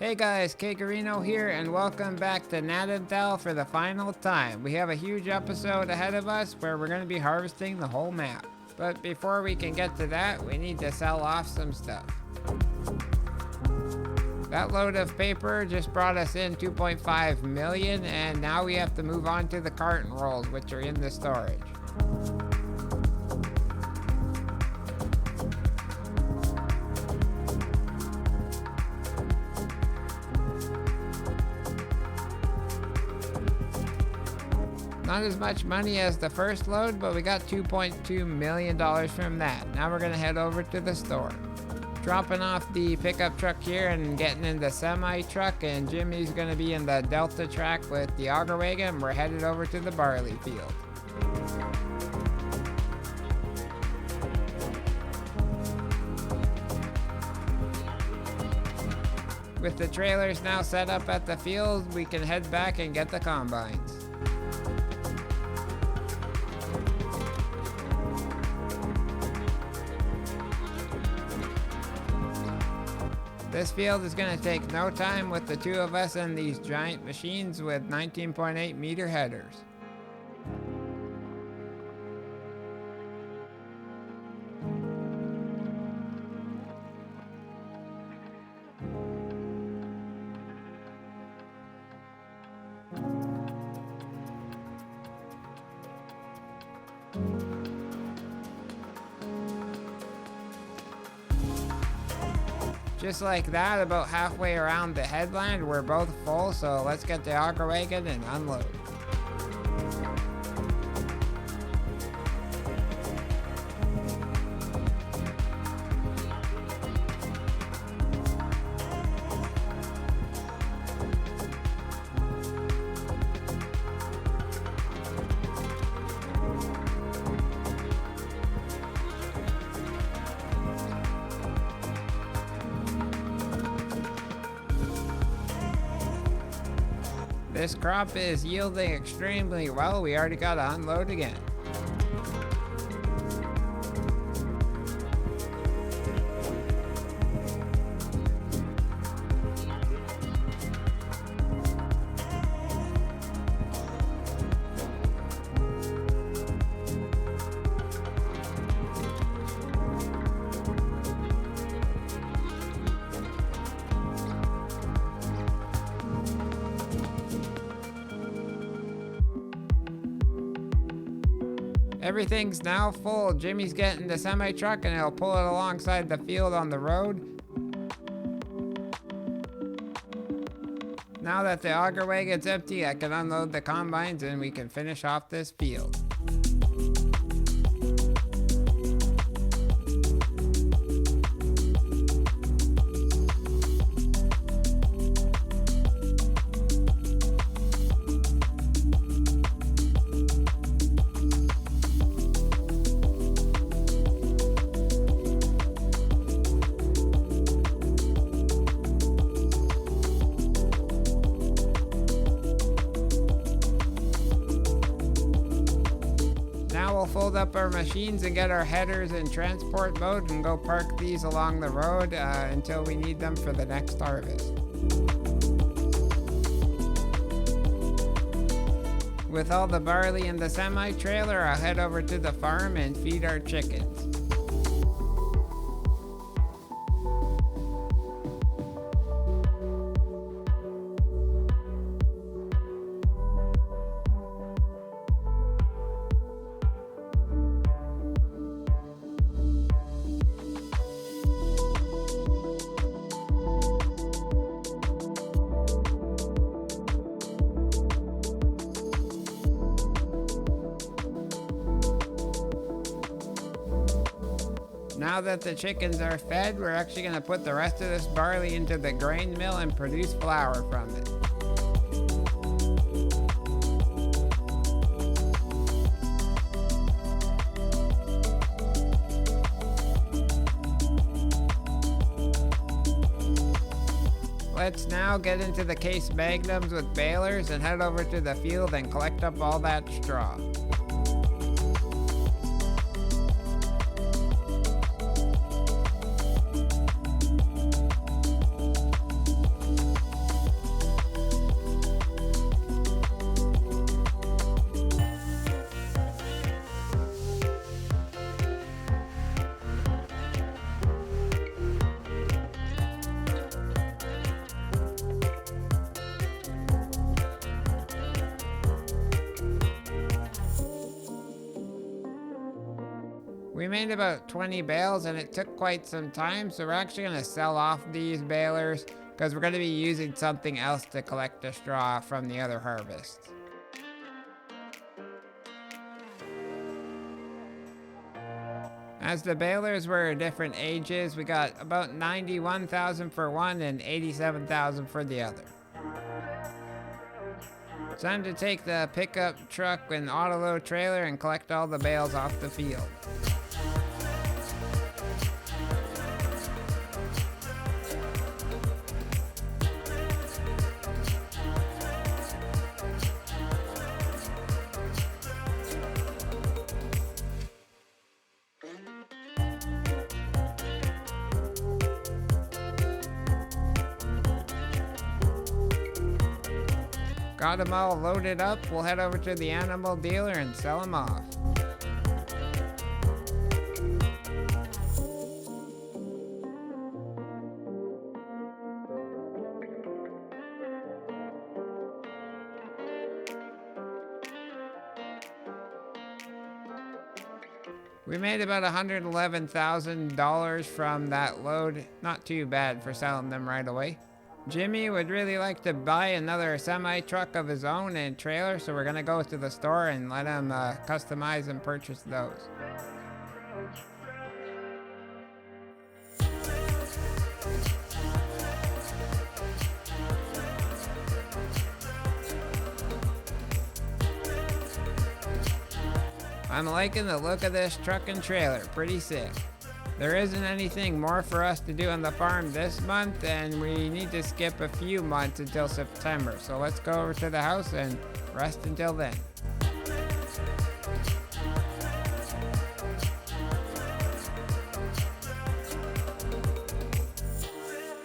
Hey guys, Keggarino here, and welcome back to Gnadenthal for the final time. We have a huge episode ahead of us where we're going to be harvesting the whole map. But before we can get to that, we need to sell off some stuff. That load of paper just brought us in 2.5 million, and now we have to move on to the carton rolls, which are in the storage. Not as much money as the first load, but we got $2.2 million from that. Now we're gonna head over to the store. Dropping off the pickup truck here and getting in the semi truck, and Jimmy's gonna be in the Delta track with the auger wagon. We're headed over to the barley field. With the trailers now set up at the field, we can head back and get the combines. This field is going to take no time with the two of us and these giant machines with 19.8 meter headers. Just like that, about halfway around the headland, we're both full, so let's get the auger wagon and unload. This crop is yielding extremely well. We already got to unload again. Everything's now full. Jimmy's getting the semi-truck and he'll pull it alongside the field on the road. Now that the auger wagon's empty, I can unload the combines and we can finish off this field. Fold up our machines and get our headers in transport mode and go park these along the road until we need them for the next harvest. With all the barley in the semi-trailer, I'll head over to the farm and feed our chickens. Now that the chickens are fed, we're actually going to put the rest of this barley into the grain mill and produce flour from it. Let's now get into the case magnums with balers and head over to the field and collect up all that straw. We made about 20 bales and it took quite some time, so we're actually going to sell off these balers because we're going to be using something else to collect the straw from the other harvest. As the balers were different ages, we got about 91,000 for one and 87,000 for the other. It's time to take the pickup truck and auto-load trailer and collect all the bales off the field. Got them all loaded up, we'll head over to the animal dealer and sell them off. We made about $111,000 from that load, not too bad for selling them right away. Jimmy would really like to buy another semi-truck of his own and trailer, so we're gonna go to the store and let him customize and purchase those. I'm liking the look of this truck and trailer, pretty sick. There isn't anything more for us to do on the farm this month, and we need to skip a few months until September. So let's go over to the house and rest until then.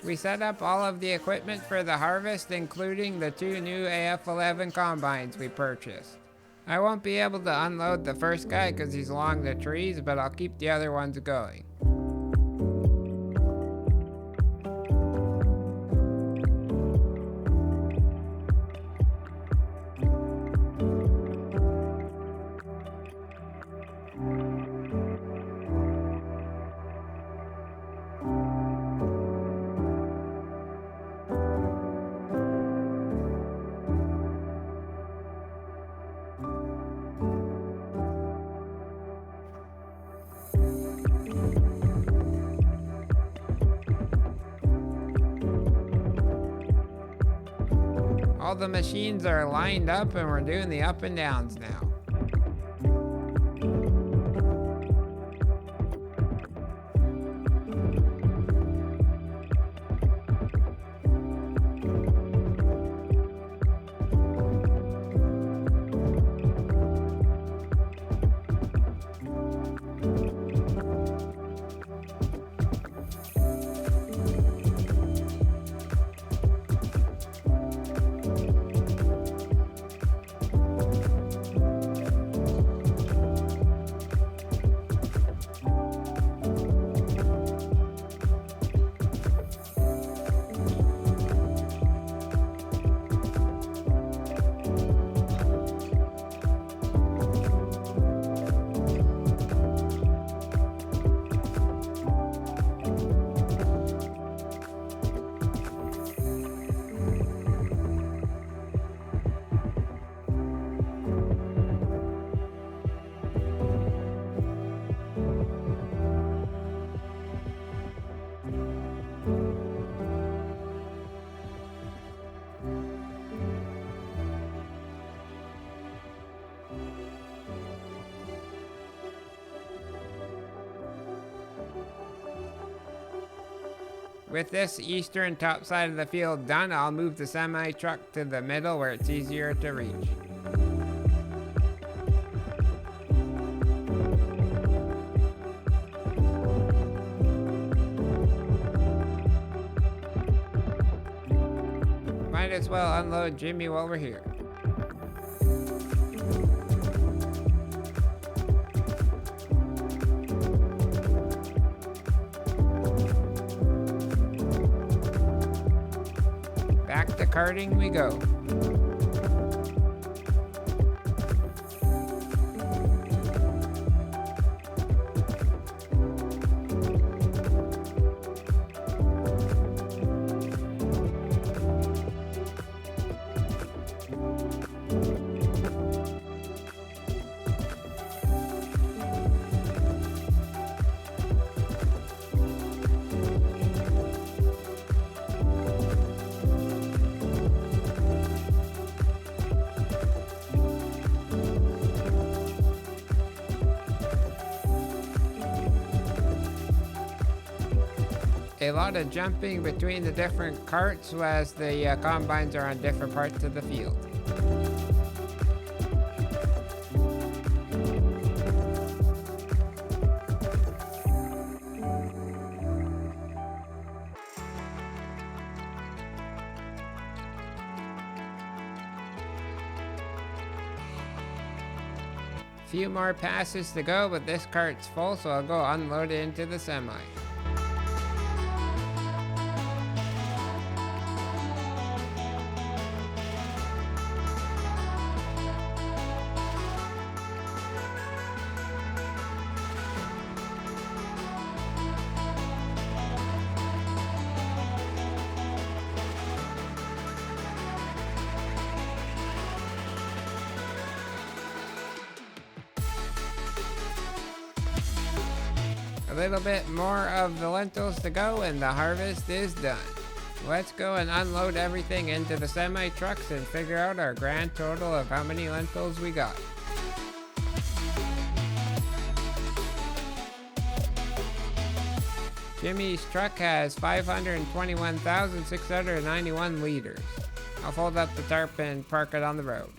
We set up all of the equipment for the harvest, including the 2 new AF11 combines we purchased. I won't be able to unload the first guy because he's along the trees, but I'll keep the other ones going. All the machines are lined up and we're doing the up and downs now. With this eastern top side of the field done, I'll move the semi-truck to the middle where it's easier to reach. Might as well unload Jimmy while we're here. Back to carting we go. A lot of jumping between the different carts as the combines are on different parts of the field. Few more passes to go, but this cart's full, so I'll go unload it into the semi. A little bit more of the lentils to go and the harvest is done. Let's go and unload everything into the semi trucks and figure out our grand total of how many lentils we got. Jimmy's truck has 521,691 liters. I'll fold up the tarp and park it on the road.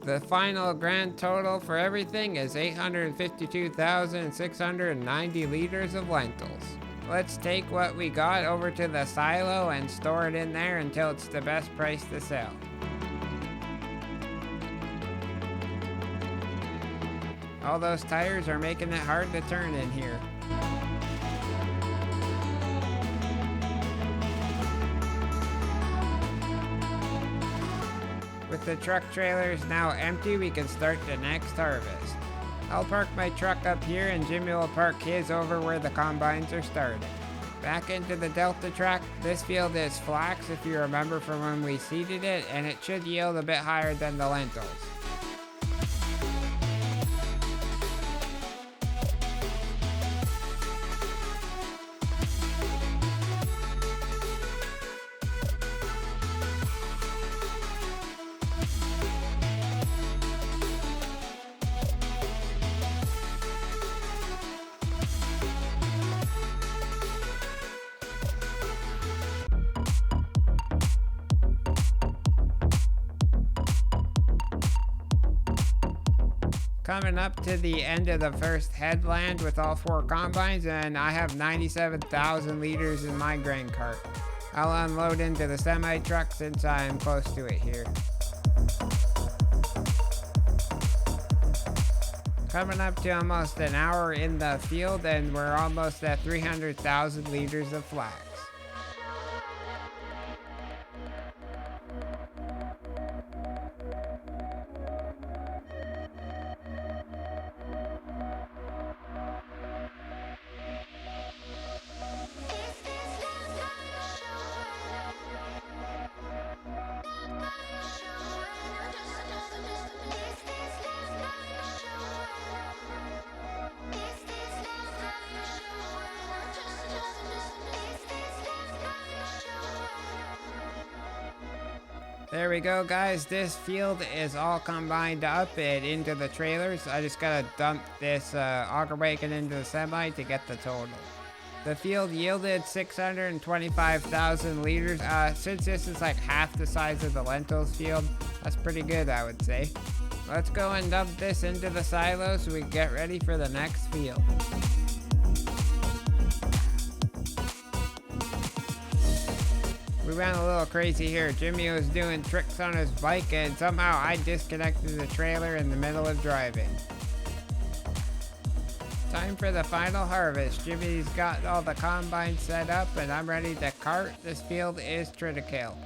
The final grand total for everything is 852,690 liters of lentils. Let's take what we got over to the silo and store it in there until it's the best price to sell. All those tires are making it hard to turn in here. With the truck trailers now empty, we can start the next harvest. I'll park my truck up here and Jimmy will park his over where the combines are starting. Back into the Delta track. This field is flax if you remember from when we seeded it, and it should yield a bit higher than the lentils. Coming up to the end of the first headland with all 4 combines, and I have 97,000 liters in my grain cart. I'll unload into the semi truck since I'm close to it here. Coming up to almost an hour in the field, and we're almost at 300,000 liters of flax. There we go, guys. This field is all combined up and into the trailers. I just gotta dump this auger wagon into the semi to get the total. The field yielded 625,000 liters. Since this is like half the size of the lentils field, that's pretty good, I would say. Let's go and dump this into the silo so we can get ready for the next field. We ran a little crazy here. Jimmy was doing tricks on his bike and somehow I disconnected the trailer in the middle of driving. Time for the final harvest. Jimmy's got all the combines set up and I'm ready to cart. This field is Triticale.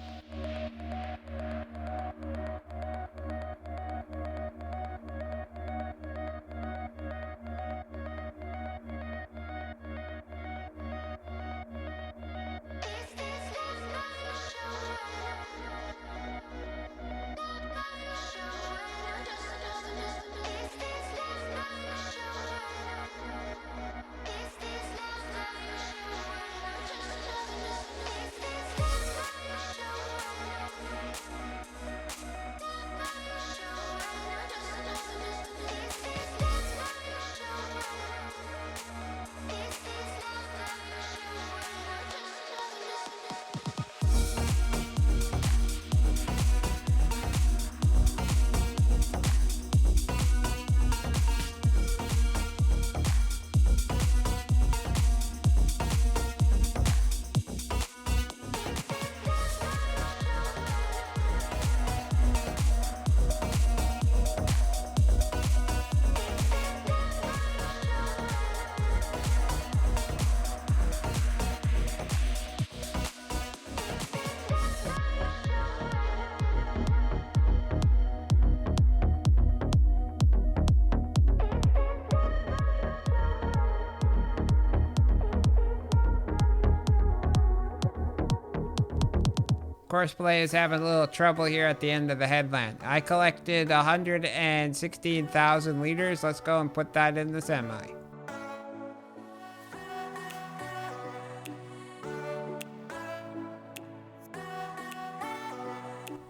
Courseplay is having a little trouble here at the end of the headland. I collected 116,000 liters. Let's go and put that in the semi.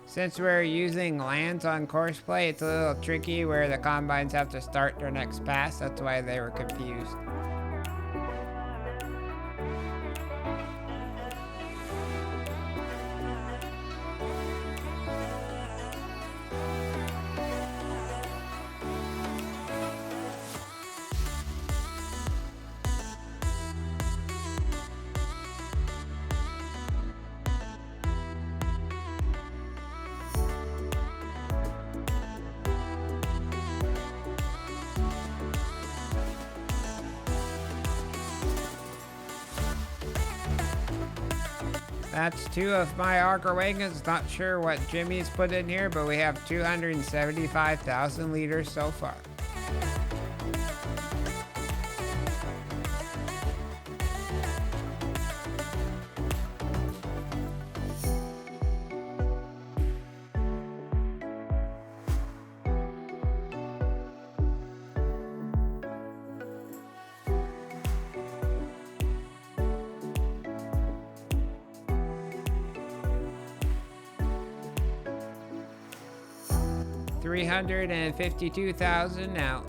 Since we're using lands on Courseplay, it's a little tricky where the combines have to start their next pass. That's why they were confused. That's 2 of my auger wagons. Not sure what Jimmy's put in here, but we have 275,000 liters so far. $352,000 now.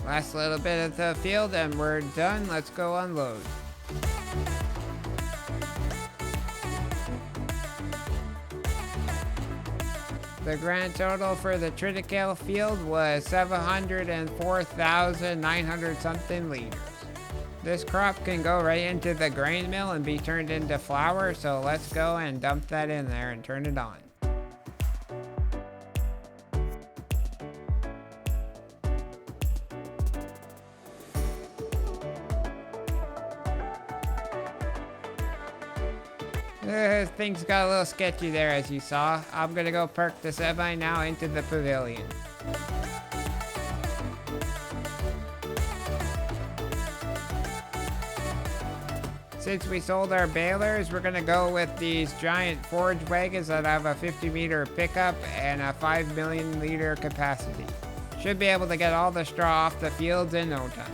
Last little bit of the field and we're done. Let's go unload. The grand total for the Triticale field was 704,900 something liters. This crop can go right into the grain mill and be turned into flour, so let's go and dump that in there and turn it on. Things got a little sketchy there, as you saw. I'm gonna go park the semi now into the pavilion. Since we sold our balers, we're gonna go with these giant forage wagons that have a 50-meter pickup and a 5 million liter capacity. Should be able to get all the straw off the fields in no time.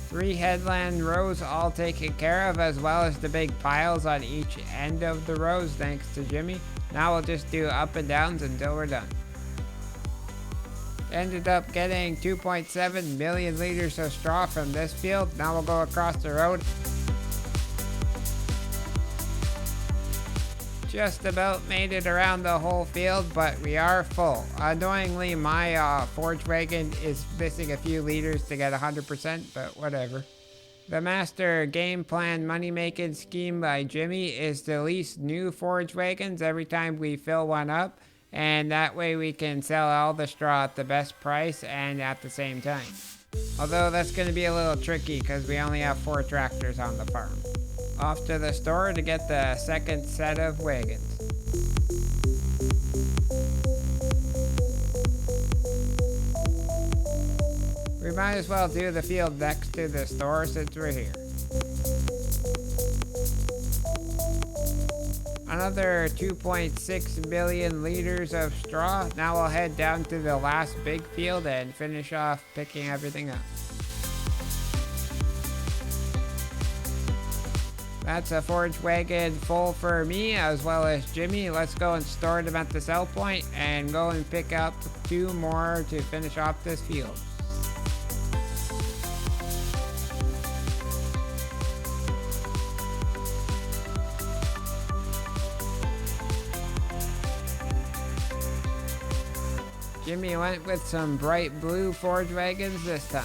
Three headland rows all taken care of, as well as the big piles on each end of the rows, thanks to Jimmy. Now we'll just do up and downs until we're done. Ended up getting 2.7 million liters of straw from this field. Now we'll go across the road. Just about made it around the whole field, but we are full. Annoyingly, my forage wagon is missing a few liters to get 100%, but whatever. The master game plan money-making scheme by Jimmy is to lease new forage wagons every time we fill one up, and that way we can sell all the straw at the best price and at the same time. Although that's going to be a little tricky because we only have 4 tractors on the farm. Off to the store to get the second set of wagons. We might as well do the field next to the store since we're here. Another 2.6 million liters of straw. Now we'll head down to the last big field and finish off picking everything up. That's a forage wagon full for me as well as Jimmy. Let's go and store them at the sell point and go and pick up 2 more to finish off this field. Jimmy went with some bright blue Ford wagons this time.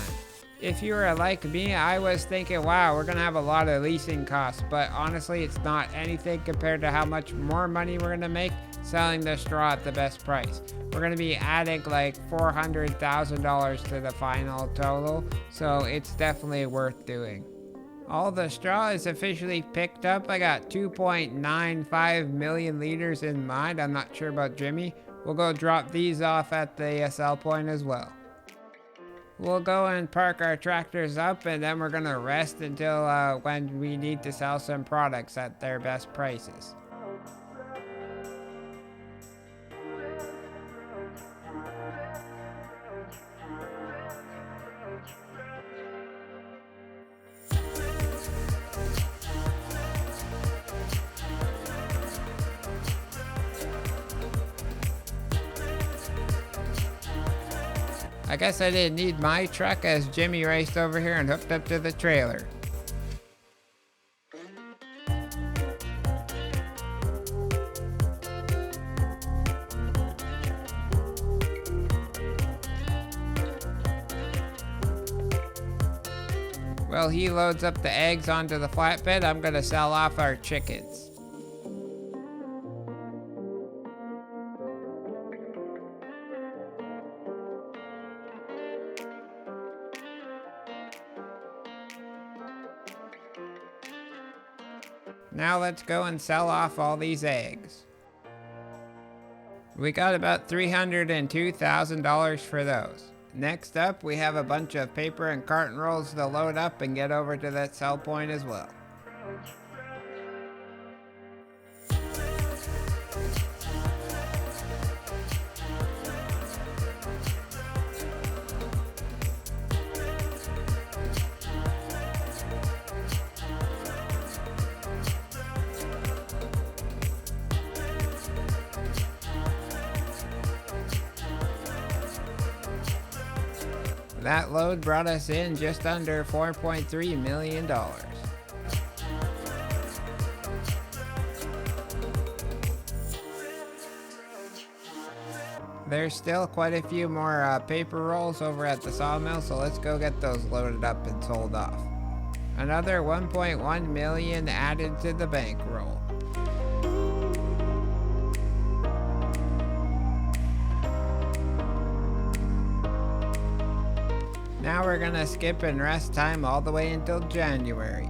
If you were like me, I was thinking, wow, we're gonna have a lot of leasing costs, but honestly, it's not anything compared to how much more money we're gonna make selling the straw at the best price. We're gonna be adding like $400,000 to the final total, so it's definitely worth doing. All the straw is officially picked up. I got 2.95 million liters in mine. I'm not sure about Jimmy. We'll go drop these off at the sell point as well. We'll go and park our tractors up, and then we're gonna rest until when we need to sell some products at their best prices. I guess I didn't need my truck as Jimmy raced over here and hooked up to the trailer. While he loads up the eggs onto the flatbed, I'm gonna sell off our chickens. Now let's go and sell off all these eggs. We got about $302,000 for those. Next up, we have a bunch of paper and carton rolls to load up and get over to that sell point as well. That load brought us in just under $4.3 million. There's still quite a few more paper rolls over at the sawmill, so let's go get those loaded up and sold off. Another $1.1 million added to the bankroll. Now we're gonna skip and rest time all the way until January.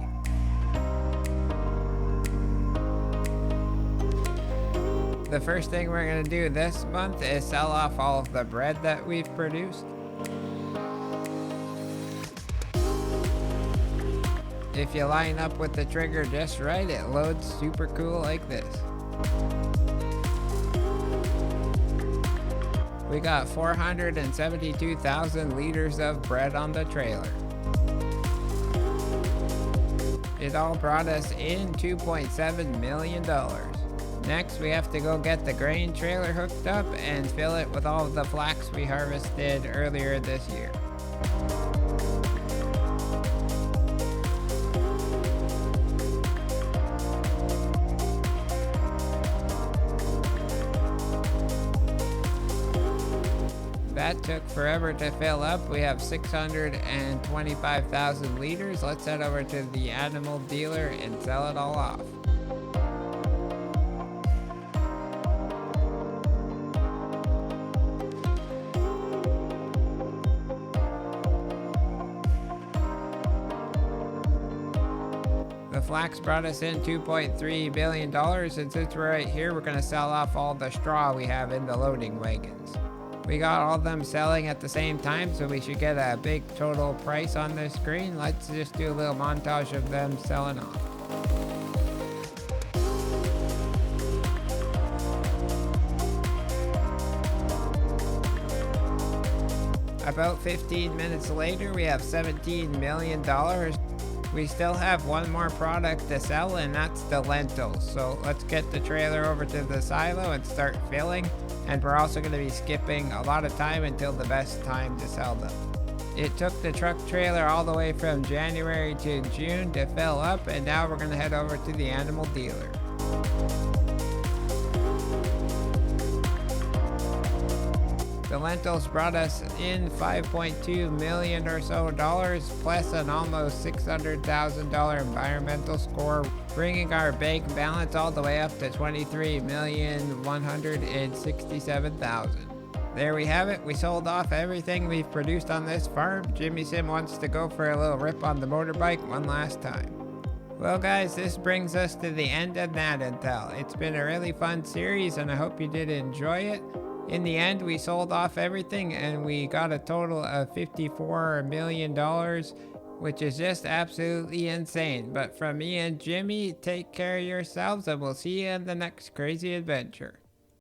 The first thing we're gonna do this month is sell off all of the bread that we've produced. If you line up with the trigger just right, it loads super cool like this. We got 472,000 liters of bread on the trailer. It all brought us in $2.7 million. Next, we have to go get the grain trailer hooked up and fill it with all of the flax we harvested earlier this year. That took forever to fill up. We have 625,000 liters. Let's head over to the animal dealer and sell it all off. The flax brought us in $2.3 billion, and since we're right here, we're gonna sell off all the straw we have in the loading wagons. We got all of them selling at the same time, so we should get a big total price on the screen. Let's just do a little montage of them selling off. About 15 minutes later, we have $17 million. We still have one more product to sell, and that's the lentils. So let's get the trailer over to the silo and start filling. And we're also going to be skipping a lot of time until the best time to sell them. It took the truck trailer all the way from January to June to fill up, and now we're going to head over to the animal dealer. The lentils brought us in $5.2 million or so dollars, plus an almost $600,000 environmental score, bringing our bank balance all the way up to $23,167,000. There we have it. We sold off everything we've produced on this farm. Jimmy Sim wants to go for a little rip on the motorbike one last time. Well guys, this brings us to the end of Gnadenthal. It's been a really fun series and I hope you did enjoy it. In the end, we sold off everything and we got a total of $54 million, which is just absolutely insane. But from me and Jimmy, take care of yourselves and we'll see you in the next crazy adventure.